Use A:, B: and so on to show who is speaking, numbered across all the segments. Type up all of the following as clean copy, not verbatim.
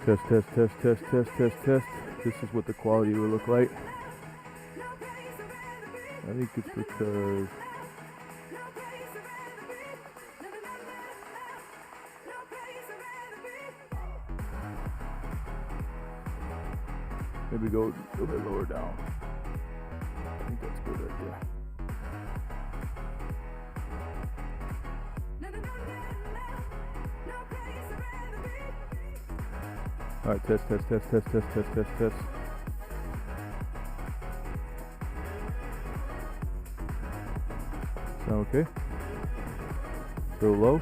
A: Test, test, test, test, test, test, test. This is what the quality will look like. I think it's because maybe go a little bit lower down. I think that's good right there. All right, test, test, test, test, test, test, test, test. Sound okay? Still low?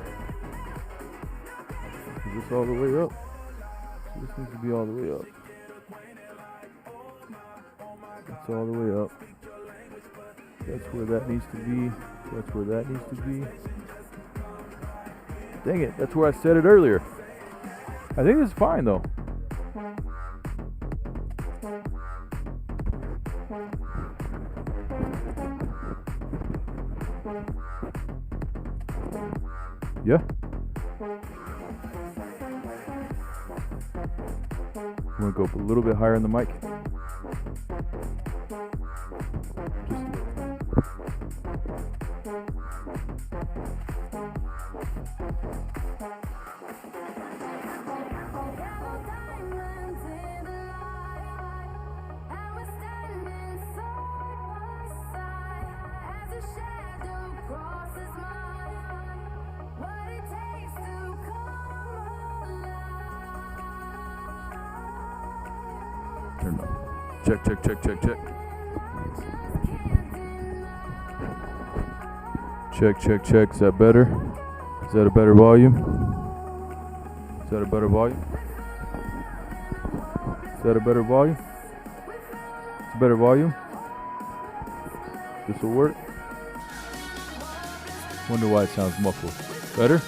A: Is this all the way up? So this needs to be all the way up. That's all the way up. That's where that needs to be. That's where that needs to be. Dang it, that's where I set it earlier. I think it's fine though. Yeah. I'm gonna go up a little bit higher on the mic. Just a little. Turn up. Check, check, check, check, check. Check, check, check. Is that better? Is that a better volume? Is that a better volume? Is that a better volume? It's a better volume? This will work? Wonder why it sounds muffled. Better?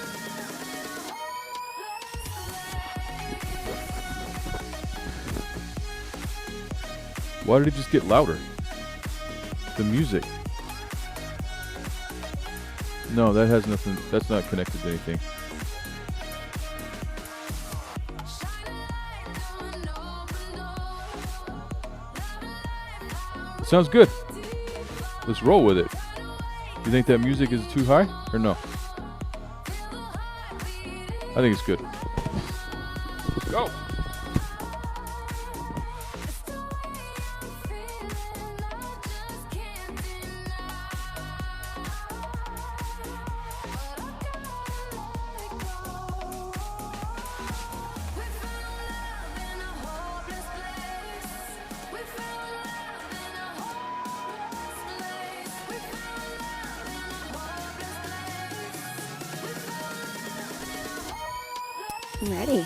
A: Why did it just get louder? The music. No, that has nothing. That's not connected to anything. It sounds good. Let's roll with it. You think that music is too high or no? I think it's good. Let's go.
B: I'm ready.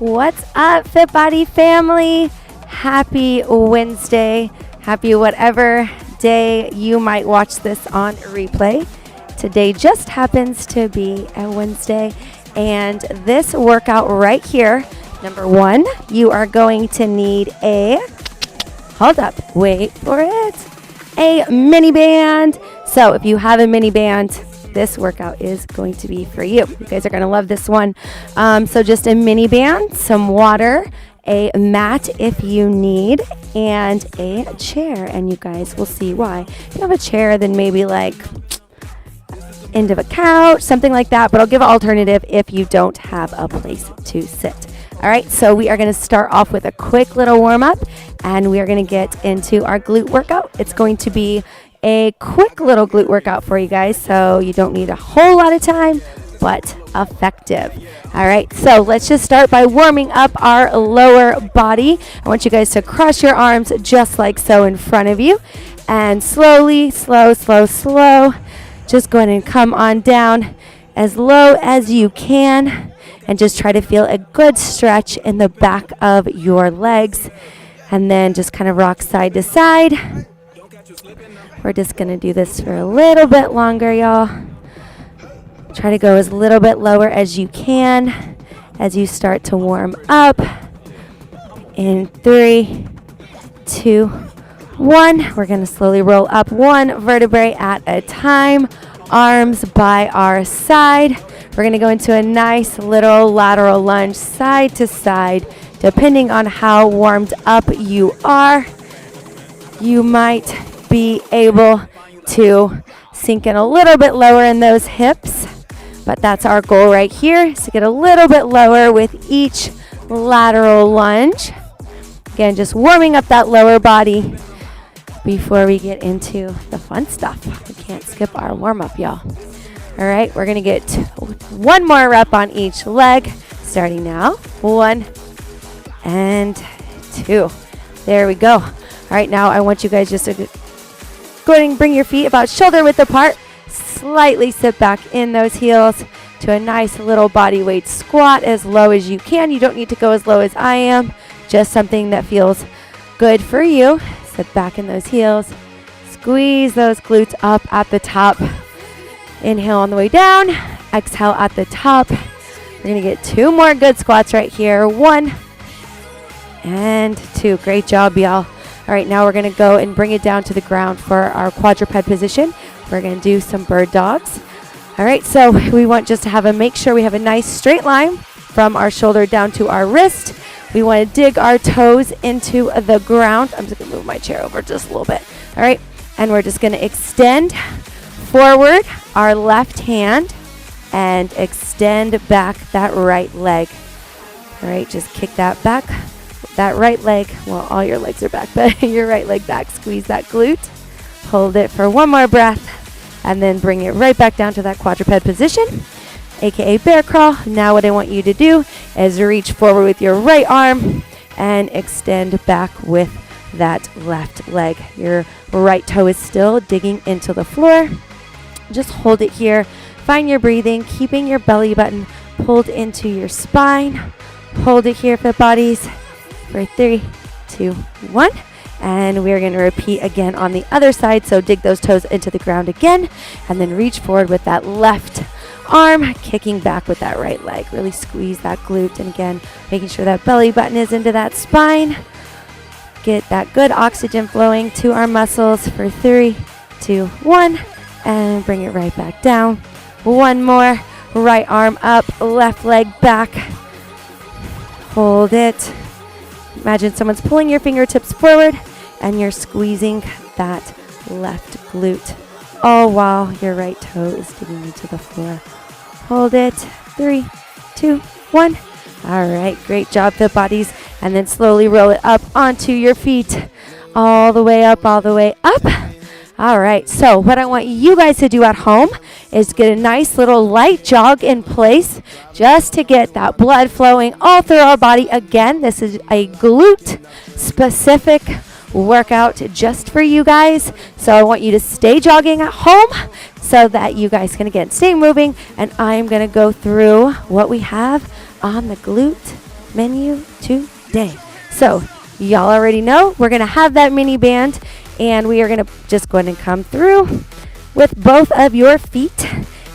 B: What's up, Fit Body family? Happy Wednesday. Happy whatever day you might watch this on replay. Today just happens to be a Wednesday, and this workout right here, number one, you are going to need a, hold up, wait for it, a mini band. So if you have a mini band, this workout is going to be for you. You guys are going to love this one. So just a mini band, some water, a mat if you need, and a chair, and you guys will see why. If you have a chair, then maybe like end of a couch, something like that, but I'll give an alternative if you don't have a place to sit. All right, so we are going to start off with a quick little warm-up, and we are going to get into our glute workout. It's going to be a quick little glute workout for you guys, so you don't need a whole lot of time, but effective. All right, so let's just start by warming up our lower body. I want you guys to cross your arms just like so in front of you, and slowly, slow, just go ahead and come on down as low as you can. and just try to feel a good stretch in the back of your legs. And then just kind of rock side to side. We're just going to do this for a little bit longer, y'all. Try to go as little bit lower as you can as you start to warm up. In 3, 2, 1. We're going to slowly roll up one vertebrae at a time. Arms by our side. We're going to go into a nice little lateral lunge side to side. Depending on how warmed up you are, you might be able to sink in a little bit lower in those hips. But that's our goal right here, is to get a little bit lower with each lateral lunge. Again, just warming up that lower body before we get into the fun stuff. We can't skip our warm-up, y'all. All right, we're going to get one more rep on each leg, starting now. 1 and 2. There we go. All right, now I want you guys just to go ahead and bring your feet about shoulder width apart. Slightly sit back in those heels to a nice little body weight squat as low as you can. You don't need to go as low as I am. Just something that feels good for you. Sit back in those heels. Squeeze those glutes up at the top. Inhale on the way down. Exhale at the top. We're going to get 2 more good squats right here. 1 and 2. Great job, y'all. All right, now we're going to go and bring it down to the ground for our quadruped position. We're going to do some bird dogs. All right, so we want just to make sure we have a nice straight line from our shoulder down to our wrist. We want to dig our toes into the ground. I'm just going to move my chair over just a little bit. All right, and we're just going to extend forward our left hand and extend back that right leg. All right, just kick that back. That right leg, well, all your legs are back, but your right leg back. Squeeze that glute. Hold it for one more breath, and then bring it right back down to that quadruped position, aka bear crawl. Now what I want you to do is reach forward with your right arm and extend back with that left leg. Your right toe is still digging into the floor. Just hold it here. Find your breathing, keeping your belly button pulled into your spine. Hold it here for the bodies. For 3, 2, 1. And we're going to repeat again on the other side. So dig those toes into the ground again. And then reach forward with that left arm, kicking back with that right leg. Really squeeze that glute. And again, making sure that belly button is into that spine. Get that good oxygen flowing to our muscles for 3, 2, 1. And bring it right back down. One more. Right arm up, left leg back. Hold it. Imagine someone's pulling your fingertips forward and you're squeezing that left glute, all while your right toe is digging into the floor. Hold it. 3, 2, 1. All right, great job, the bodies. And then slowly roll it up onto your feet. All the way up, all the way up. All right, so what I want you guys to do at home is get a nice little light jog in place just to get that blood flowing all through our body. Again, this is a glute-specific workout just for you guys. So I want you to stay jogging at home so that you guys can, again, stay moving. And I'm going to go through what we have on the glute menu today. So y'all already know we're going to have that mini band. And we are going to just go ahead and come through with both of your feet.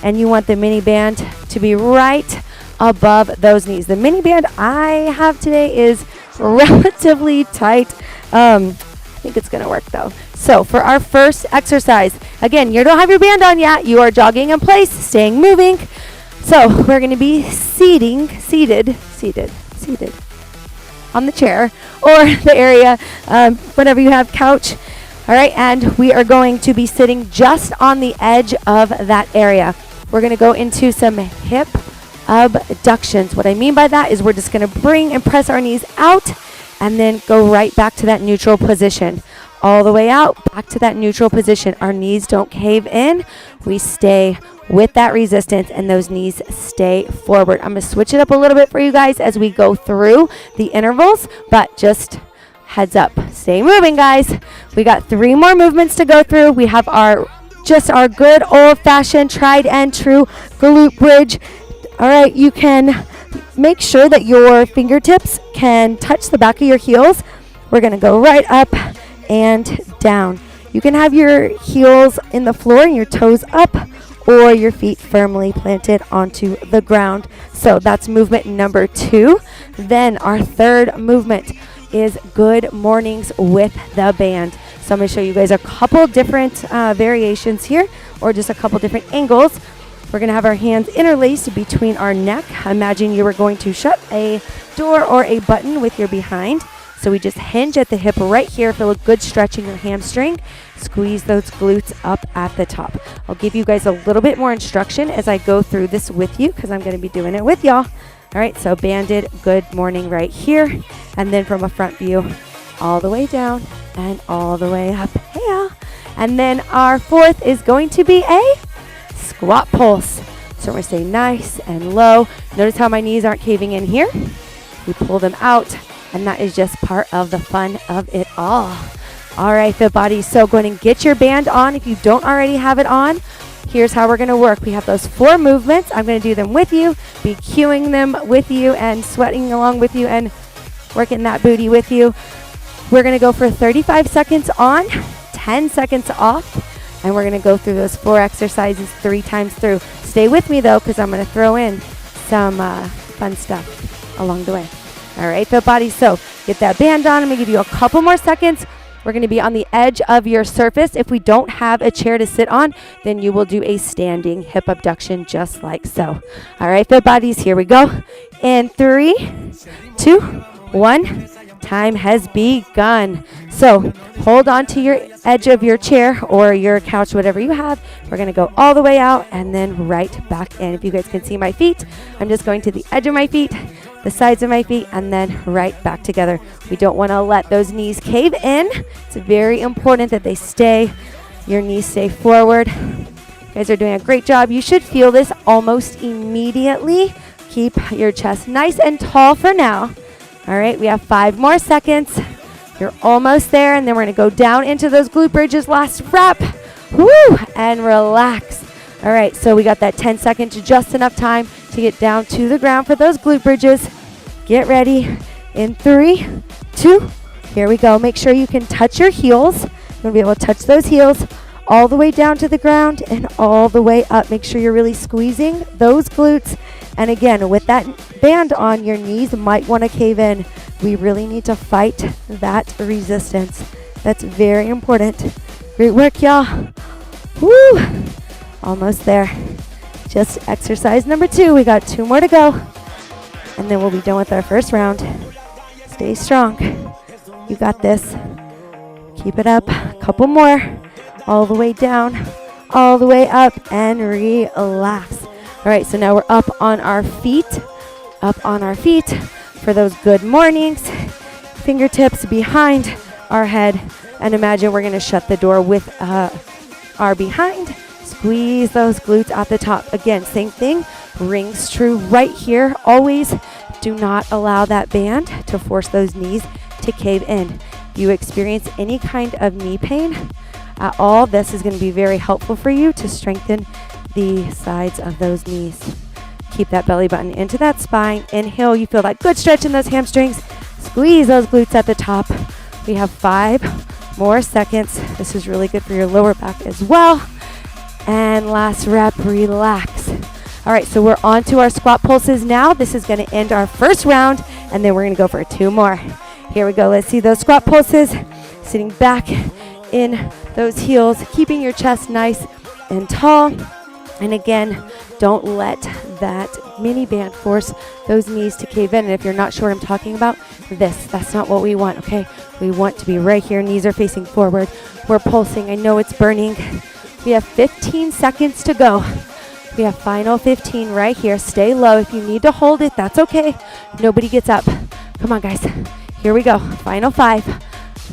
B: And you want the mini band to be right above those knees. The mini band I have today is relatively tight. I think it's going to work though. So for our first exercise, again, you don't have your band on yet. You are jogging in place, staying moving. So we're going to be seated on the chair or the area, whatever you have, couch. All right, and we are going to be sitting just on the edge of that area. We're going to go into some hip abductions. What I mean by that is we're just going to bring and press our knees out and then go right back to that neutral position. All the way out, back to that neutral position. Our knees don't cave in. We stay with that resistance and those knees stay forward. I'm going to switch it up a little bit for you guys as we go through the intervals, but just heads up. Stay moving, guys. We got 3 more movements to go through. We have our good old-fashioned tried and true glute bridge. All right, you can make sure that your fingertips can touch the back of your heels. We're going to go right up and down. You can have your heels in the floor and your toes up, or your feet firmly planted onto the ground. So that's movement number 2. Then our third movement is good mornings with the band. So I'm going to show you guys a couple different variations here, or just a couple different angles. We're going to have our hands interlaced between our neck. Imagine you were going to shut a door or a button with your behind. So we just hinge at the hip right here. Feel a good stretch in your hamstring. Squeeze those glutes up at the top. I'll give you guys a little bit more instruction as I go through this with you, because I'm going to be doing it with y'all. All right, so banded good morning right here. And then from a front view, all the way down and all the way up. Yeah. And then our fourth is going to be a squat pulse. So we're going to stay nice and low. Notice how my knees aren't caving in here. We pull them out. And that is just part of the fun of it all. All right, Fit Body. So go ahead and get your band on. If you don't already have it on, here's how we're going to work. We have those 4 movements. I'm going to do them with you, be cueing them with you and sweating along with you and working that booty with you. We're going to go for 35 seconds on, 10 seconds off, and we're going to go through those 4 exercises 3 times through. Stay with me, though, because I'm going to throw in some fun stuff along the way. All right, Fit Body, so get that band on. I'm going to give you a couple more seconds. We're going to be on the edge of your surface. If we don't have a chair to sit on, then you will do a standing hip abduction just like so. All right, Fit Bodies, here we go. In 3, 2, 1, time has begun. So hold on to your edge of your chair or your couch, whatever you have. We're going to go all the way out and then right back in. If you guys can see my feet, I'm just going to the edge of my feet, the sides of my feet, and then right back together. We don't want to let those knees cave in. It's very important that they stay, your knees stay forward. You guys are doing a great job. You should feel this almost immediately. Keep your chest nice and tall for now. All right, we have 5 more seconds. You're almost there, and then we're going to go down into those glute bridges. Last rep. Woo! And relax. All right, so we got that 10 seconds, just enough time to get down to the ground for those glute bridges. Get ready. In 3, 2, here we go. Make sure you can touch your heels. You're going to be able to touch those heels all the way down to the ground and all the way up. Make sure you're really squeezing those glutes. And again, with that band on, your knees might want to cave in. We really need to fight that resistance. That's very important. Great work, y'all. Woo! Almost there. Just exercise number 2. We got 2 more to go. And then we'll be done with our first round. Stay strong. You got this. Keep it up. A couple more. All the way down. All the way up. And relax. All right, so now we're up on our feet. Up on our feet for those good mornings. Fingertips behind our head. And imagine we're going to shut the door with our behind. Squeeze those glutes at the top. Again, same thing. Rings true right here. Always do not allow that band to force those knees to cave in. If you experience any kind of knee pain at all, this is going to be very helpful for you to strengthen the sides of those knees. Keep that belly button into that spine. Inhale, you feel that good stretch in those hamstrings. Squeeze those glutes at the top. We have 5 more seconds. This is really good for your lower back as well. And last rep, relax. All right, so we're on to our squat pulses now. This is going to end our first round, and then we're going to go for 2 more. Here we go. Let's see those squat pulses. Sitting back in those heels, keeping your chest nice and tall. And again, don't let that mini band force those knees to cave in. And if you're not sure what I'm talking about, that's not what we want, okay? We want to be right here. Knees are facing forward. We're pulsing. I know it's burning. We have 15 seconds to go. We have final 15 right here. Stay low. If you need to hold it, that's okay. Nobody gets up. Come on, guys. Here we go. Final 5.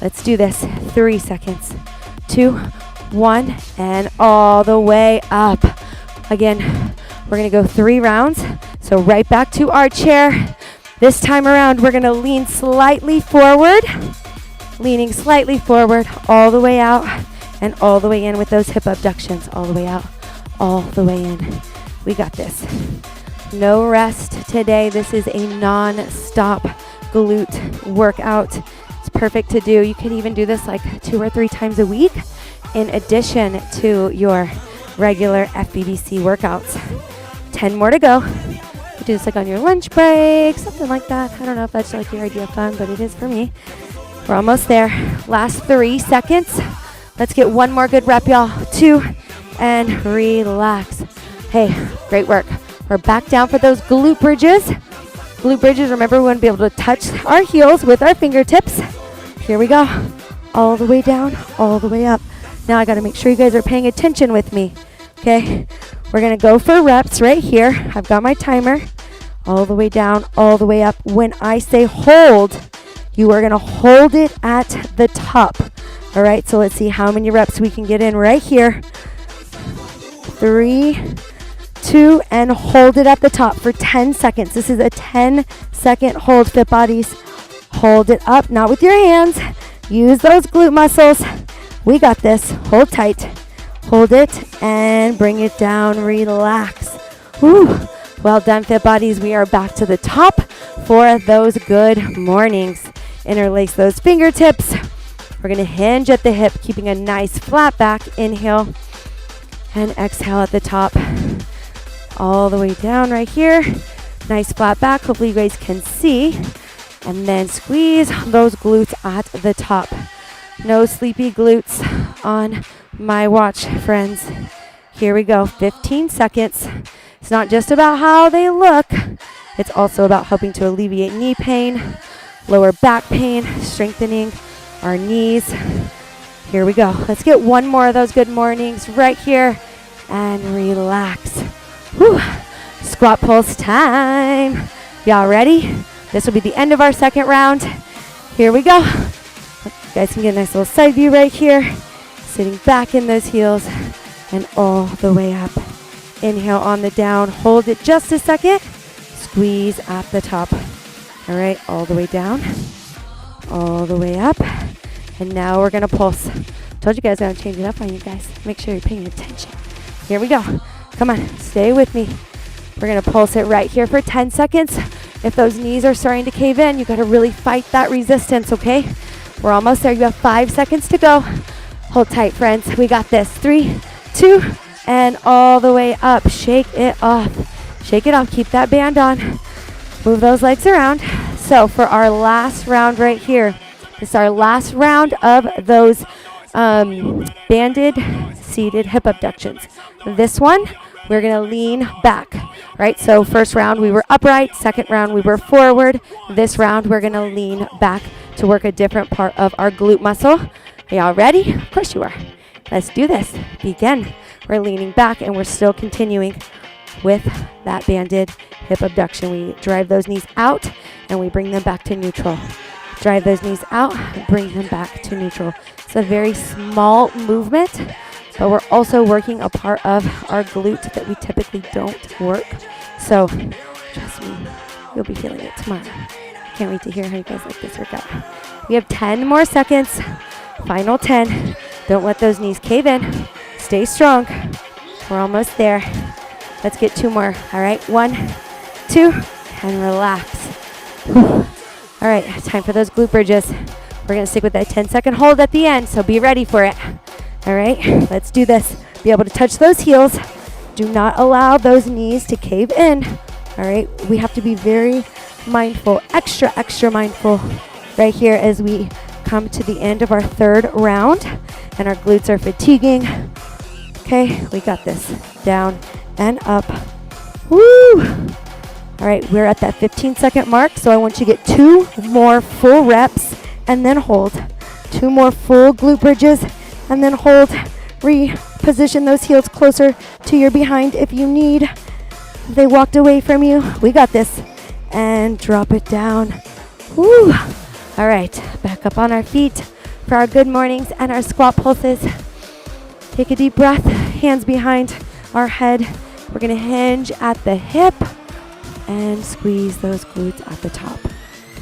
B: Let's do this. 3 seconds. 2, 1, and all the way up. Again, we're going to go 3 rounds. So right back to our chair. This time around, we're going to lean slightly forward. Leaning slightly forward, all the way out, and all the way in with those hip abductions. All the way out, all the way in. We got this. No rest today. This is a non-stop glute workout. It's perfect to do. You can even do this like 2 or 3 times a week in addition to your regular FBBC workouts. 10 more to go. You do this like on your lunch break, something like that. I don't know if that's like your idea of fun, but it is for me. We're almost there. Last 3 seconds. Let's get one more good rep, y'all. 2, and relax. Hey, great work. We're back down for those glute bridges. Glute bridges, remember, we want to be able to touch our heels with our fingertips. Here we go. All the way down, all the way up. Now I got to make sure you guys are paying attention with me. Okay, we're going to go for reps right here. I've got my timer. All the way down, all the way up. When I say hold, you are going to hold it at the top. All right, so let's see how many reps we can get in right here. 3, 2, and hold it at the top for 10 seconds. This is a 10-second hold, Fit Bodies. Hold it up, not with your hands. Use those glute muscles. We got this. Hold tight. Hold it and bring it down. Relax. Woo. Well done, Fit Bodies. We are back to the top for those good mornings. Interlace those fingertips. We're going to hinge at the hip, keeping a nice flat back. Inhale and exhale at the top. All the way down right here. Nice flat back. Hopefully you guys can see. And then squeeze those glutes at the top. No sleepy glutes on my watch, friends. Here we go. 15 seconds. It's not just about how they look. It's also about helping to alleviate knee pain, lower back pain, strengthening our knees. Here we go. Let's get one more of those good mornings right here and relax. Whew. Squat pulse time. Y'all ready? This will be the end of our second round. Here we go. You guys can get a nice little side view right here. Sitting back in those heels and all the way up. Inhale on the down. Hold it just a second. Squeeze at the top. All right, all the way down. All the way up. And now we're going to pulse. Told you guys I'm going to change it up on you guys. Make sure you're paying attention. Here we go. Come on, stay with me. We're going to pulse it right here for 10 seconds. If those knees are starting to cave in, you got to really fight that resistance, okay? We're almost there. You have 5 seconds to go. Hold tight, friends. We got this. 3, 2, and all the way up. Shake it off. Shake it off. Keep that band on. Move those legs around. So for our last round right here, this is our last round of those banded seated hip abductions. This one, we're going to lean back, right? So first round, we were upright. Second round, we were forward. This round, we're going to lean back to work a different part of our glute muscle. Are y'all ready? Of course you are. Let's do this. Begin. We're leaning back, and we're still continuing with that banded hip abduction. We drive those knees out, and we bring them back to neutral. Drive those knees out, bring them back to neutral. It's a very small movement, but we're also working a part of our glute that we typically don't work. So trust me, you'll be feeling it tomorrow. Can't wait to hear how you guys like this workout. We have 10 more seconds. Final 10. Don't let those knees cave in. Stay strong. We're almost there. Let's get 2 more. All right, 1, 2, and relax. Whew. All right, time for those glute bridges. We're going to stick with that 10-second hold at the end, so be ready for it. All right, let's do this. Be able to touch those heels. Do not allow those knees to cave in. All right, we have to be very mindful, extra mindful right here as we come to the end of our third round and our glutes are fatiguing. Okay, we got this. Down and up. Woo! All right, we're at that 15-second mark, so I want you to get 2 more full reps and then hold. 2 more full glute bridges and then hold. Reposition those heels closer to your behind if you need. They walked away from you. We got this. And drop it down. Woo! All right, back up on our feet for our good mornings and our squat pulses. Take a deep breath, hands behind our head. We're gonna hinge at the hip and squeeze those glutes at the top.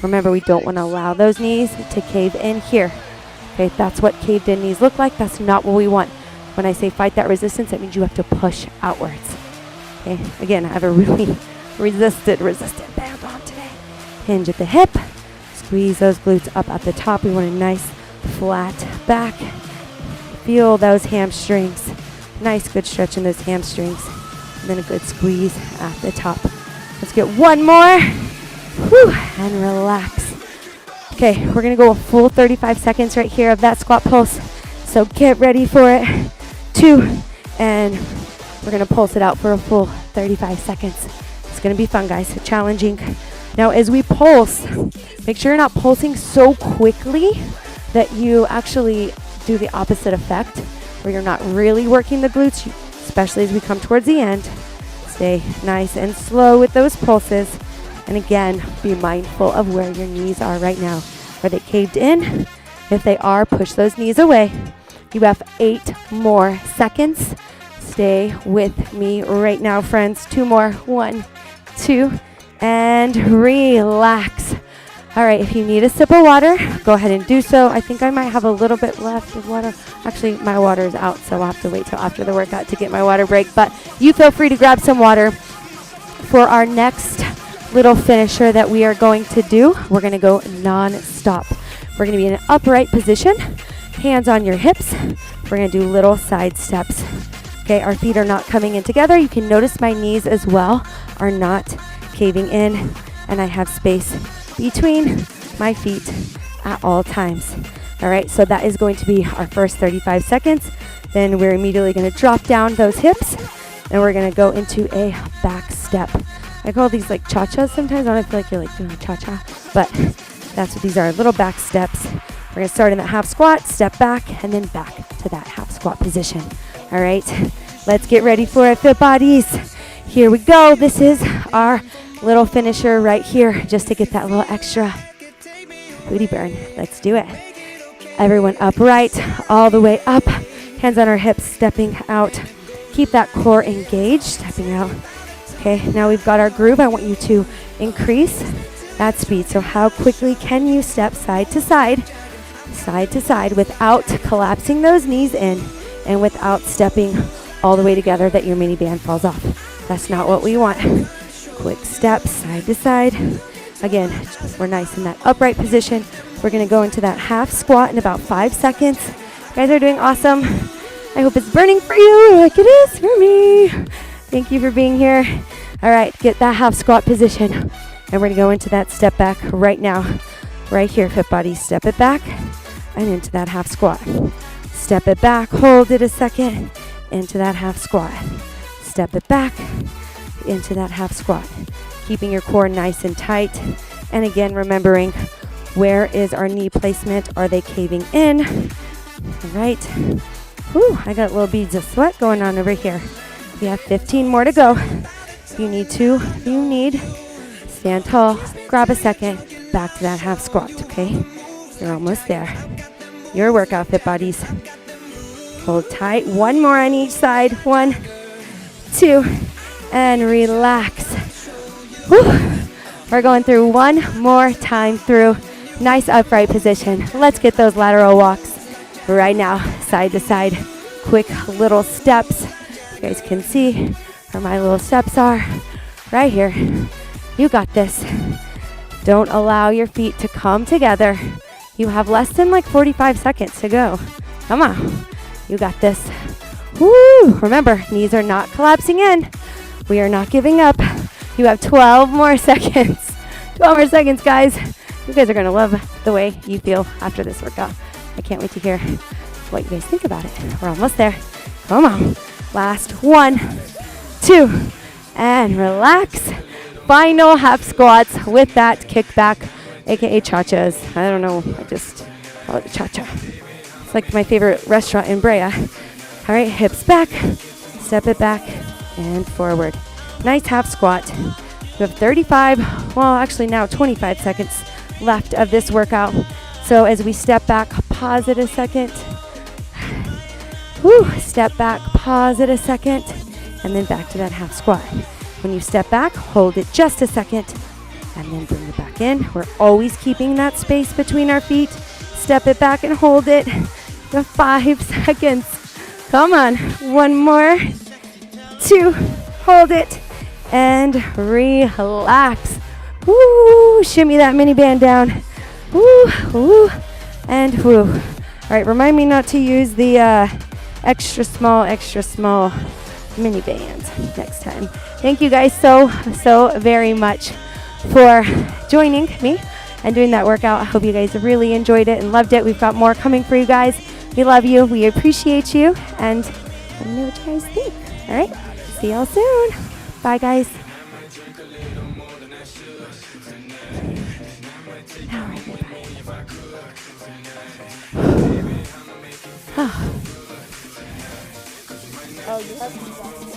B: Remember, we don't wanna allow those knees to cave in here. Okay, that's what caved in knees look like. That's not what we want. When I say fight that resistance, that means you have to push outwards. Okay, again, I have a really resisted band on today. Hinge at the hip. Squeeze those glutes up at the top. We want a nice flat back. Feel those hamstrings. Nice good stretch in those hamstrings. And then a good squeeze at the top. Let's get one more. Whew, and relax. Okay, we're gonna go a full 35 seconds right here of that squat pulse. So get ready for it. 2, and we're gonna pulse it out for a full 35 seconds. It's gonna be fun, guys, challenging. Now, as we pulse, make sure you're not pulsing so quickly that you actually do the opposite effect, where you're not really working the glutes, especially as we come towards the end. Stay nice and slow with those pulses. And again, be mindful of where your knees are right now. Are they caved in? If they are, push those knees away. You have 8 more seconds. Stay with me right now, friends. 2 more. 1, 2, and relax. All right, if you need a sip of water, go ahead and do so. I think I might have a little bit left of water. Actually, my water is out, so I'll have to wait till after the workout to get my water break. But you feel free to grab some water. For our next little finisher that we are going to do, we're going to go non-stop. We're going to be in an upright position, hands on your hips. We're going to do little side steps. Okay, our feet are not coming in together. You can notice my knees as well are not caving in, and I have space between my feet at all times. All right, so that is going to be our first 35 seconds. Then we're immediately going to drop down those hips, and we're going to go into a back step. I call these like cha-chas sometimes. I don't feel like you're like doing a cha-cha, but that's what these are, little back steps. We're going to start in that half squat, step back, and then back to that half squat position. All right, let's get ready for it, fit bodies. Here we go. This is our little finisher right here, just to get that little extra booty burn. Let's do it. Everyone upright, all the way up. Hands on our hips, stepping out. Keep that core engaged, stepping out. Okay, now we've got our groove. I want you to increase that speed. So how quickly can you step side to side without collapsing those knees in and without stepping all the way together that your mini band falls off. That's not what we want. Quick steps side to side. Again, we're nice in that upright position. We're gonna go into that half squat in about 5 seconds. You guys are doing awesome. I hope it's burning for you like it is for me. Thank you for being here. All right, get that half squat position. And we're gonna go into that step back right now. Right here, fit body, step it back and into that half squat. Step it back, hold it a second, into that half squat. Step it back, into that half squat. Keeping your core nice and tight. And again, remembering, where is our knee placement? Are they caving in? All right. Whew, I got little beads of sweat going on over here. We have 15 more to go. If you need to, stand tall, grab a second, back to that half squat, okay? You're almost there. Your workout, fit bodies. Hold tight. 1 more on each side. 1, 2, and relax. Whew. We're going through one more time through. Nice upright position. Let's get those lateral walks right now, side to side. Quick little steps. You guys can see where my little steps are. Right here. You got this. Don't allow your feet to come together. You have less than like 45 seconds to go. Come on. You got this. Woo! Remember, knees are not collapsing in. We are not giving up. You have 12 more seconds. 12 more seconds, guys. You guys are going to love the way you feel after this workout. I can't wait to hear what you guys think about it. We're almost there. Come on. Last 1, 2, and relax. Final half squats with that kickback, aka cha-chas. I don't know, I just call it a cha-cha. It's like my favorite restaurant in Brea. All right, hips back, step it back, and forward. Nice half squat. You have 35, well actually now 25 seconds left of this workout. So as we step back, pause it a second. Woo, step back, pause it a second, and then back to that half squat. When you step back, hold it just a second, and then bring it back in. We're always keeping that space between our feet. Step it back and hold it. You have 5 seconds. Come on, 1 more, 2, hold it, and relax. Woo, shimmy that mini band down. Woo, woo, and woo. All right, remind me not to use the extra small mini bands next time. Thank you guys so very much for joining me and doing that workout. I hope you guys really enjoyed it and loved it. We've got more coming for you guys. We love you. We appreciate you. And let me know what you guys think. All right. See y'all soon. Bye, guys. All right, bye. Oh, you have